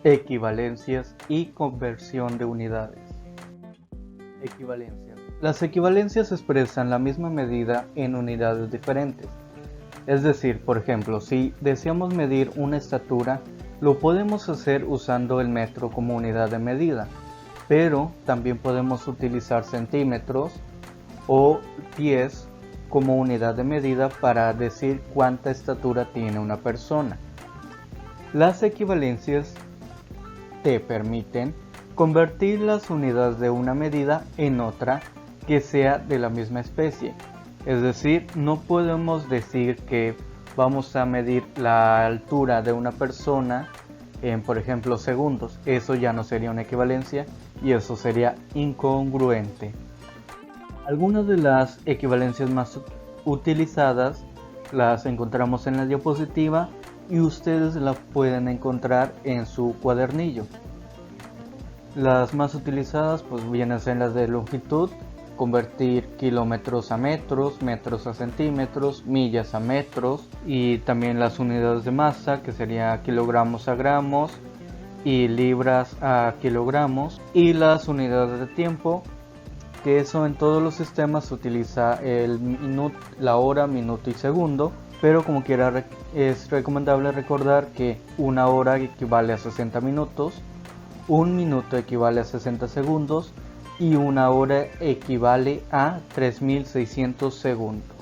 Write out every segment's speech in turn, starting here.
Equivalencias y conversión de unidades. Equivalencias. Las equivalencias expresan la misma medida en unidades diferentes. Es decir, por ejemplo, si deseamos medir una estatura, lo podemos hacer usando el metro como unidad de medida, pero también podemos utilizar centímetros o pies como unidad de medida para decir cuánta estatura tiene una persona. Las equivalencias te permiten convertir las unidades de una medida en otra que sea de la misma especie. Es decir, no podemos decir que vamos a medir la altura de una persona en, por ejemplo, segundos. Eso ya no sería una equivalencia y eso sería incongruente. Algunas de las equivalencias más utilizadas las encontramos en la diapositiva y ustedes las pueden encontrar en su cuadernillo. Las más utilizadas pues vienen a ser las de longitud, convertir kilómetros a metros, metros a centímetros, millas a metros, y también las unidades de masa, que sería kilogramos a gramos y libras a kilogramos, y las unidades de tiempo, que eso en todos los sistemas se utiliza la hora, minuto y segundo, pero como quiera es recomendable recordar que una hora equivale a 60 minutos, un minuto equivale a 60 segundos y una hora equivale a 3600 segundos.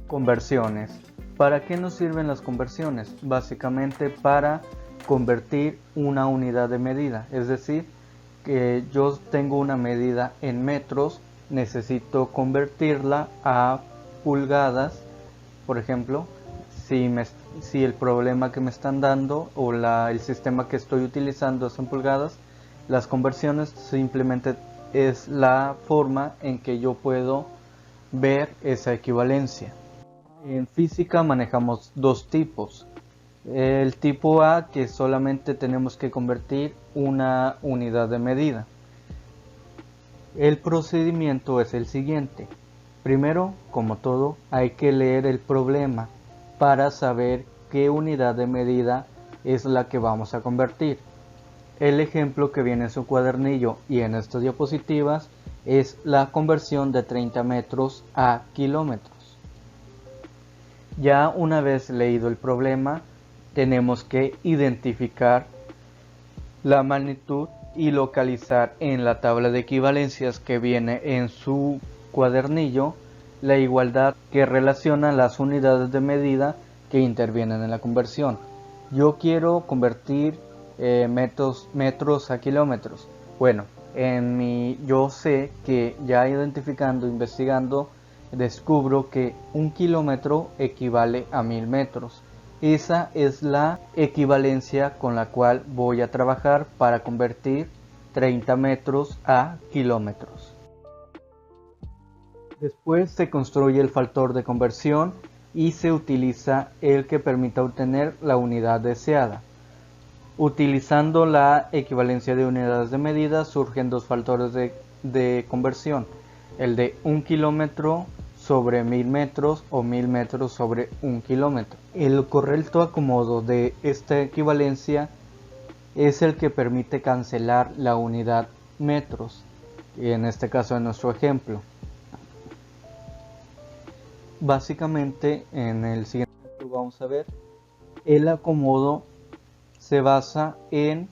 Conversiones. ¿Para qué nos sirven las conversiones? Básicamente para convertir una unidad de medida, es decir, que yo tengo una medida en metros, necesito convertirla a pulgadas. Por ejemplo, si el problema que me están dando o el sistema que estoy utilizando es en pulgadas, las conversiones simplemente es la forma en que yo puedo ver esa equivalencia. En física manejamos dos tipos. El tipo A, que solamente tenemos que convertir una unidad de medida. El procedimiento es el siguiente. Primero, como todo, hay que leer el problema para saber qué unidad de medida es la que vamos a convertir. El ejemplo que viene en su cuadernillo y en estas diapositivas es la conversión de 30 metros a kilómetros. Ya una vez leído el problema, tenemos que identificar la magnitud y localizar en la tabla de equivalencias que viene en su cuadernillo la igualdad que relaciona las unidades de medida que intervienen en la conversión. Yo quiero convertir metros a kilómetros. Bueno, yo sé que ya identificando, investigando, descubro que un kilómetro equivale a 1000 metros. Esa es la equivalencia con la cual voy a trabajar para convertir 30 metros a kilómetros. Después se construye el factor de conversión y se utiliza el que permita obtener la unidad deseada. Utilizando la equivalencia de unidades de medida surgen dos factores de conversión, el de 1 kilómetro sobre 1000 metros o 1000 metros sobre 1 kilómetro. El correcto acomodo de esta equivalencia es el que permite cancelar la unidad metros, en este caso en nuestro ejemplo. Básicamente en el siguiente ejemplo vamos a ver el acomodo se basa en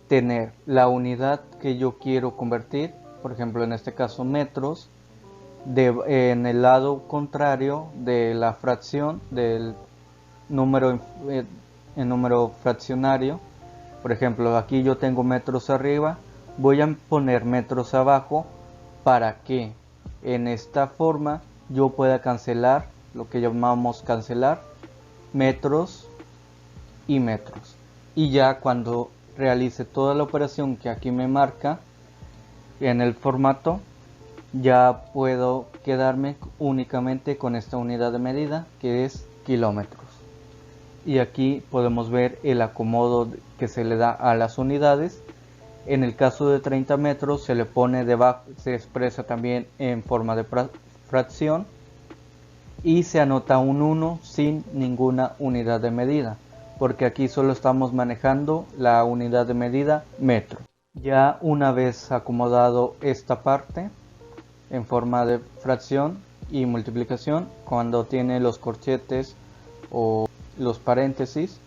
tener la unidad que yo quiero convertir, por ejemplo en este caso metros, en el lado contrario de la fracción del número en número fraccionario. Por ejemplo, aquí yo tengo metros arriba, voy a poner metros abajo para que en esta forma yo pueda cancelar lo que llamamos cancelar metros y metros. Y ya cuando realice toda la operación que aquí me marca en el formato, ya puedo quedarme únicamente con esta unidad de medida que es kilómetros. Y aquí podemos ver el acomodo que se le da a las unidades. En el caso de 30 metros se le pone debajo, se expresa también en forma de fracción y se anota un 1 sin ninguna unidad de medida. porque aquí solo estamos manejando la unidad de medida metro. Ya una vez acomodado esta parte en forma de fracción y multiplicación, cuando tiene los corchetes o los paréntesis,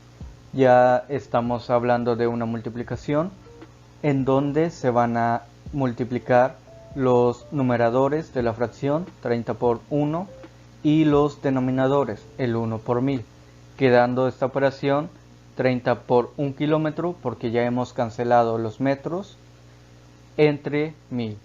ya estamos hablando de una multiplicación en donde se van a multiplicar los numeradores de la fracción 30 por 1 y los denominadores el 1 por 1000, quedando esta operación 30 por 1 kilómetro, porque ya hemos cancelado los metros, entre 1000.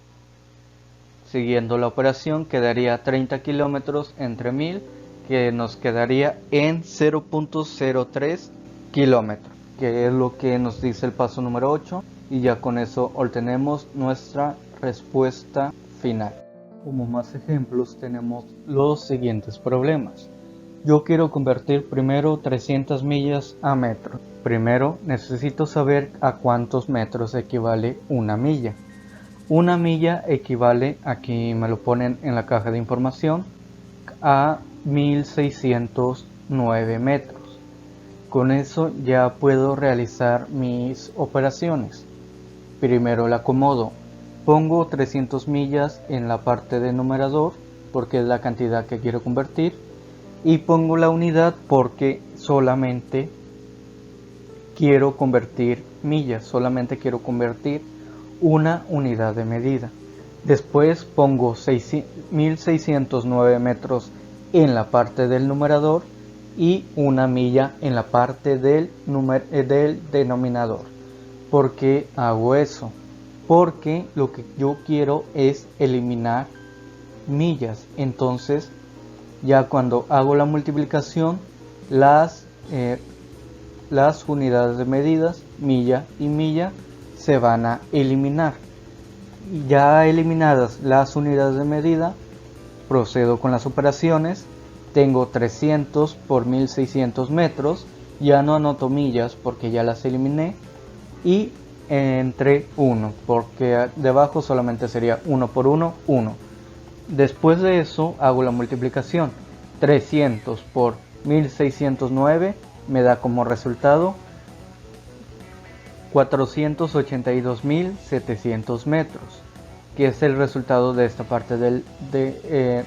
Siguiendo la operación quedaría 30 kilómetros entre 1000, que nos quedaría en 0.03 kilómetros, que es lo que nos dice el paso número 8, y ya con eso obtenemos nuestra respuesta final. Como más ejemplos tenemos los siguientes problemas. Yo quiero convertir primero 300 millas a metros. Primero necesito saber a cuántos metros equivale una milla. Una milla equivale, aquí me lo ponen en la caja de información, a 1609 metros. Con eso ya puedo realizar mis operaciones. Primero la acomodo. Pongo 300 millas en la parte de numerador porque es la cantidad que quiero convertir, y pongo la unidad porque solamente quiero convertir millas, solamente quiero convertir una unidad de medida. Después pongo 1609 metros en la parte del numerador y una milla en la parte del denominador. ¿Por qué hago eso? Porque lo que yo quiero es eliminar millas. Entonces ya cuando hago la multiplicación, las unidades de medidas, milla y milla, se van a eliminar. Ya eliminadas las unidades de medida, procedo con las operaciones. Tengo 300 por 1600 metros, ya no anoto millas porque ya las eliminé, y entre 1 porque debajo solamente sería 1 por 1, 1. Después de eso hago la multiplicación. 300 por 1609 me da como resultado 482.700 metros, que es el resultado de esta parte del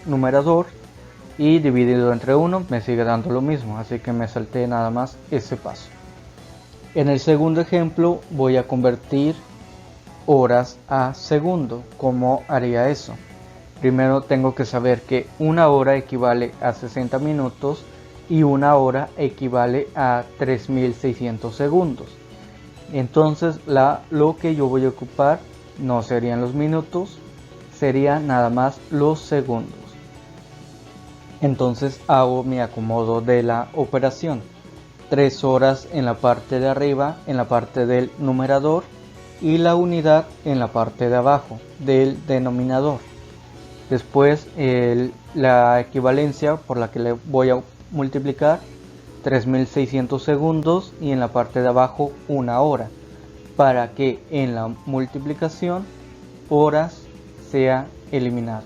numerador, y dividido entre 1 me sigue dando lo mismo, así que me salté nada más ese paso. En el segundo ejemplo voy a convertir horas a segundo. ¿Cómo haría eso? Primero tengo que saber que una hora equivale a 60 minutos y una hora equivale a 3600 segundos. Entonces lo que yo voy a ocupar no serían los minutos, serían nada más los segundos. Entonces hago mi acomodo de la operación. 3 horas en la parte de arriba, en la parte del numerador, y la unidad en la parte de abajo del denominador. Después la equivalencia por la que le voy a multiplicar, 3600 segundos, y en la parte de abajo una hora, para que en la multiplicación horas sea eliminado.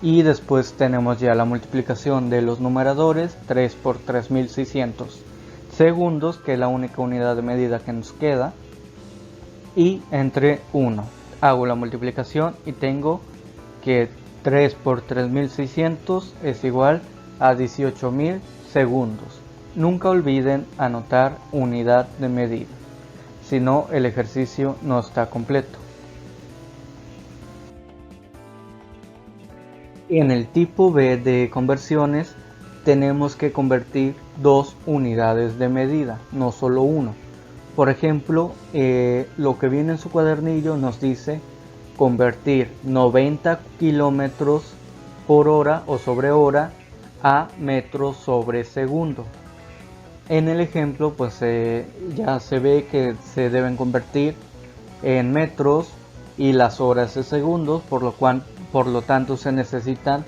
Y después tenemos ya la multiplicación de los numeradores, 3 por 3600 segundos, que es la única unidad de medida que nos queda, y entre 1. Hago la multiplicación y tengo que 3 por 3600 es igual a 18.000 segundos. Nunca olviden anotar unidad de medida, si no el ejercicio no está completo. En el tipo B de conversiones tenemos que convertir 2 unidades de medida, no solo 1. Por ejemplo, lo que viene en su cuadernillo nos dice convertir 90 kilómetros por hora o sobre hora a metros sobre segundo. En el ejemplo pues ya se ve que se deben convertir en metros y las horas en segundos, por lo tanto se necesitan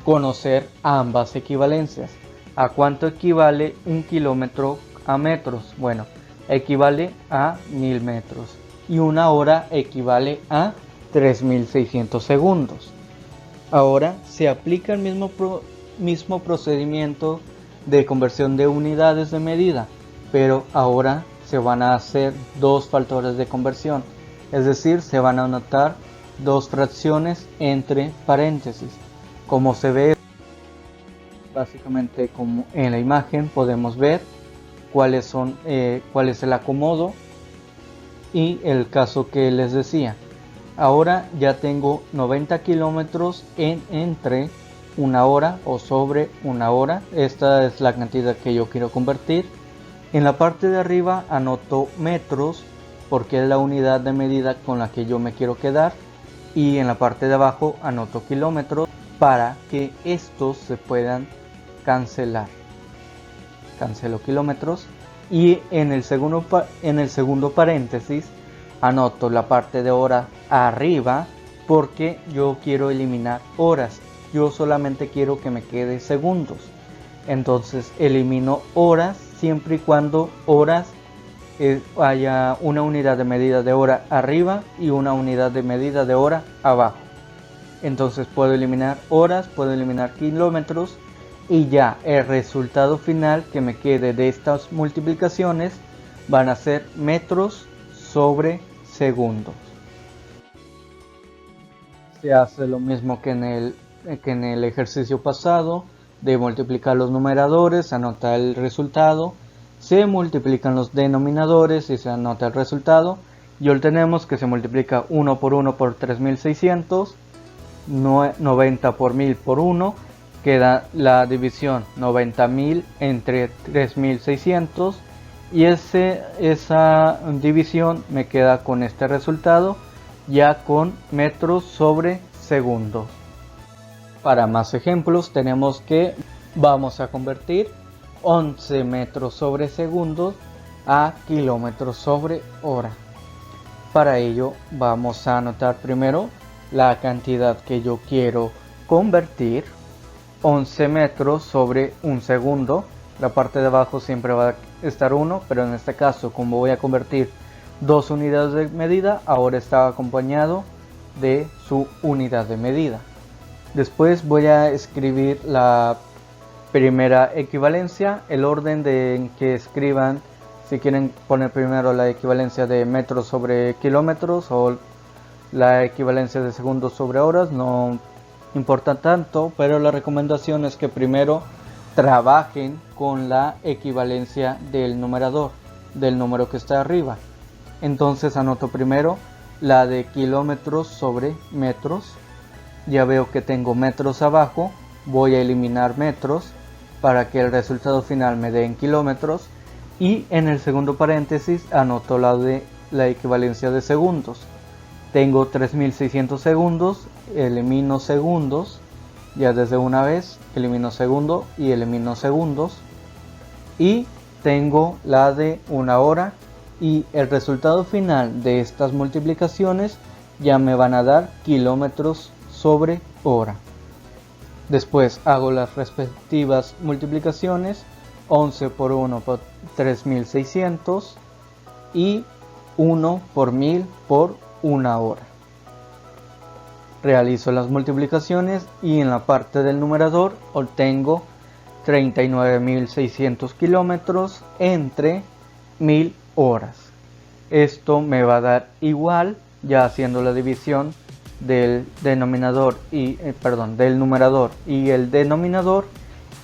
conocer ambas equivalencias. ¿A cuánto equivale 1 kilómetro a metros? Bueno, equivale a 1000 metros, y una hora equivale a 3600 segundos. Ahora se aplica el mismo procedimiento de conversión de unidades de medida, pero ahora se van a hacer dos factores de conversión, es decir, se van a anotar dos fracciones entre paréntesis. Como se ve, básicamente como en la imagen podemos ver cuál es el acomodo y el caso que les decía. Ahora ya tengo 90 kilómetros entre una hora o sobre una hora. Esta es la cantidad que yo quiero convertir. En la parte de arriba anoto metros porque es la unidad de medida con la que yo me quiero quedar, y en la parte de abajo anoto kilómetros para que estos se puedan cancelar. Cancelo kilómetros y en el segundo paréntesis anoto la parte de hora arriba porque yo quiero eliminar horas. Yo solamente quiero que me quede segundos. Entonces elimino horas siempre y cuando horas haya una unidad de medida de hora arriba y una unidad de medida de hora abajo. Entonces puedo eliminar horas, puedo eliminar kilómetros, y ya el resultado final que me quede de estas multiplicaciones van a ser metros sobre segundos. Se hace lo mismo que en el ejercicio pasado de multiplicar los numeradores, se anota el resultado, se multiplican los denominadores y se anota el resultado, y obtenemos que se multiplica 1 por 1 por 3600, 90 por 1000 por 1, queda la división 90.000 entre 3600, y esa división me queda con este resultado ya con metros sobre segundos. Para más ejemplos tenemos que vamos a convertir 11 metros sobre segundos a kilómetros sobre hora. Para ello vamos a anotar primero la cantidad que yo quiero convertir. 11 metros sobre un segundo. La parte de abajo siempre va a estar 1, pero en este caso, como voy a convertir dos unidades de medida, ahora está acompañado de su unidad de medida. Después voy a escribir la primera equivalencia, el orden en que escriban, si quieren poner primero la equivalencia de metros sobre kilómetros o la equivalencia de segundos sobre horas, no importa tanto, pero la recomendación es que primero trabajen con la equivalencia del numerador, del número que está arriba. Entonces anoto primero la de kilómetros sobre metros. Ya veo que tengo metros abajo, voy a eliminar metros para que el resultado final me dé en kilómetros, y en el segundo paréntesis anoto la de la equivalencia de segundos. Tengo 3600 segundos, elimino segundos, ya desde una vez elimino segundo y elimino segundos, y tengo la de una hora, y el resultado final de estas multiplicaciones ya me van a dar kilómetros sobre hora. Después hago las respectivas multiplicaciones, 11 por 1 por 3600 y 1 por 1000 por una hora. Realizo las multiplicaciones y en la parte del numerador obtengo 39.600 kilómetros entre 1000 horas. Esto me va a dar igual, ya haciendo la división del numerador y el denominador,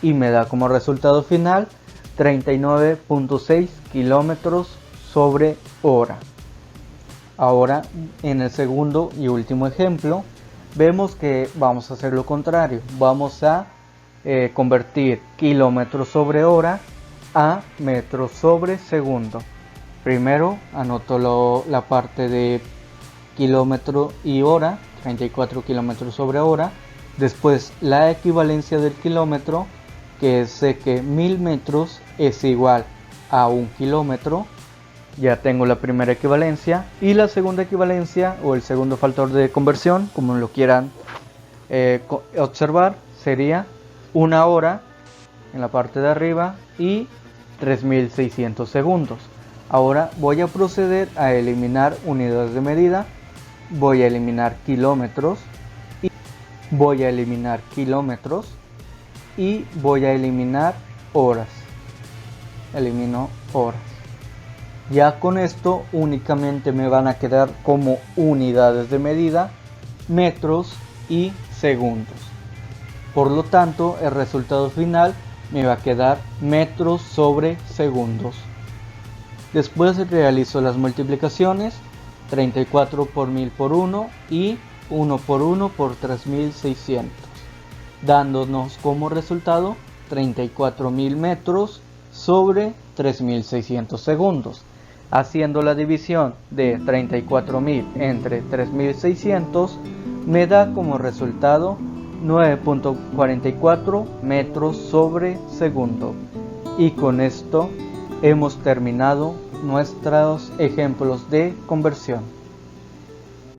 y me da como resultado final 39.6 kilómetros sobre hora. Ahora, en el segundo y último ejemplo, vemos que vamos a hacer lo contrario. Vamos a convertir kilómetros sobre hora a metros sobre segundo. Primero anoto la parte de kilómetro y hora, 34 kilómetros sobre hora. Después la equivalencia del kilómetro, que sé que 1000 metros es igual a 1 kilómetro. Ya tengo la primera equivalencia, y la segunda equivalencia o el segundo factor de conversión, como lo quieran observar, sería una hora en la parte de arriba y 3600 segundos. Ahora voy a proceder a eliminar unidades de medida. Voy a eliminar kilómetros y voy a eliminar horas. elimino horas. Ya con esto únicamente me van a quedar como unidades de medida metros y segundos. Por lo tanto, el resultado final me va a quedar metros sobre segundos. Después realizo las multiplicaciones, 34 por 1000 por 1 y 1 por 1 por 3600, dándonos como resultado 34.000 metros sobre 3600 segundos. Haciendo la división de 34.000 entre 3600 me da como resultado 9.44 metros sobre segundo. Y con esto hemos terminado nuestros ejemplos de conversión.